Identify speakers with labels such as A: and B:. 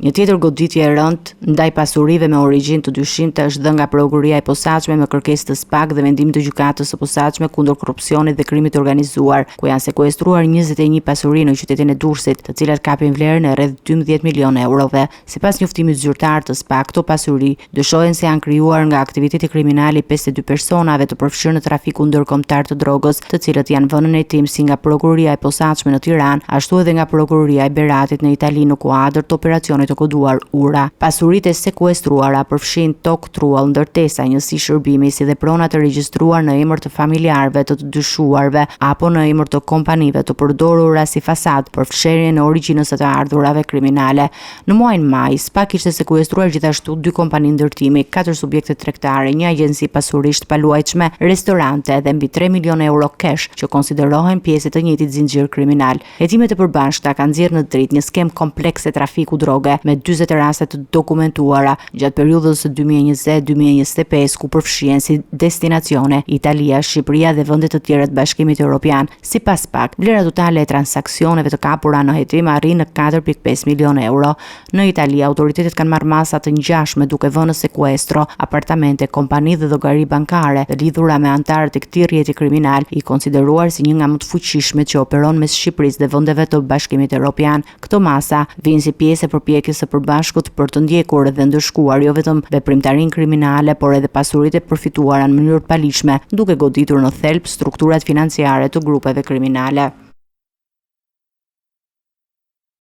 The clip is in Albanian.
A: Një tjetër goditje e rëndë ndaj pasurive me origjinë të dyshimta është dhënë nga prokuroria e posaçme me kërkesë të SPAK dhe vendim të gjykatës së posaçme kundër korrupsionit dhe krimit të organizuar, ku janë sekuestruar 21 pasuri në qytetin e Durrësit, të cilat kapin vlerën e rreth 12 milionë eurove. Sipas njoftimit zyrtar të SPAK, këto pasuri dyshohen se janë krijuar nga aktiviteti kriminal i 52 personave të përfshirë në trafikun ndërkombëtar të drogës, të cilët janë vënë në hetim si nga prokuroria e posaçme në Tiranë, ashtu edhe nga prokuroria e Beratit në Itali në kuadër të operacionit të koduar Ura. Pasuritë e sekuestruara përfshin tokë truall, ndërtesa, njësi shërbimi, si dhe prona të regjistruar në emër të familjarëve të dyshuarve apo në emër të kompanive të përdorura si fasadë për fshirjen e origjinës së të ardhurave kriminale. Në muajin maj, SPAK kishte sekuestruar gjithashtu 2 kompani ndërtimi, 4 subjekte tregtare, një agjenci pasurisht paluajtshme, restorante dhe mbi 3 milionë euro cash që konsiderohen pjesë të njëjtit zinxhir kriminal. Hetimet e përbashkëta kanë nxjerrë në dritë një skem komplekse trafiku droge me 40 raste të dokumentuara gjatë periudhës së 2020-2025, ku përfshihen si destinacione Italia, Shqipëria dhe vende të tjera të Bashkimit Evropian. Sipas SPAK, vlera totale e transaksioneve të kapura në hetim arrin në 4.5 milionë euro. Në Itali, autoritetet kanë marrë masa të ngjashme duke vënë në sekuestro apartamente, kompani dhe llogari bankare të lidhura me anëtarët e këtij rrjeti kriminal, i konsideruar si një nga më të fuqishmet që operon mes Shqipërisë dhe vendeve të Bashkimit Evropian. Këto masa vijnë si pjesë e përpjekjes së përbashkët për të ndjekur dhe ndëshkuar jo vetëm veprimtarinë kriminale, por edhe pasuritë e përfituara në mënyrë të paligjshme, duke goditur në thelb strukturat financiare të grupeve kriminale.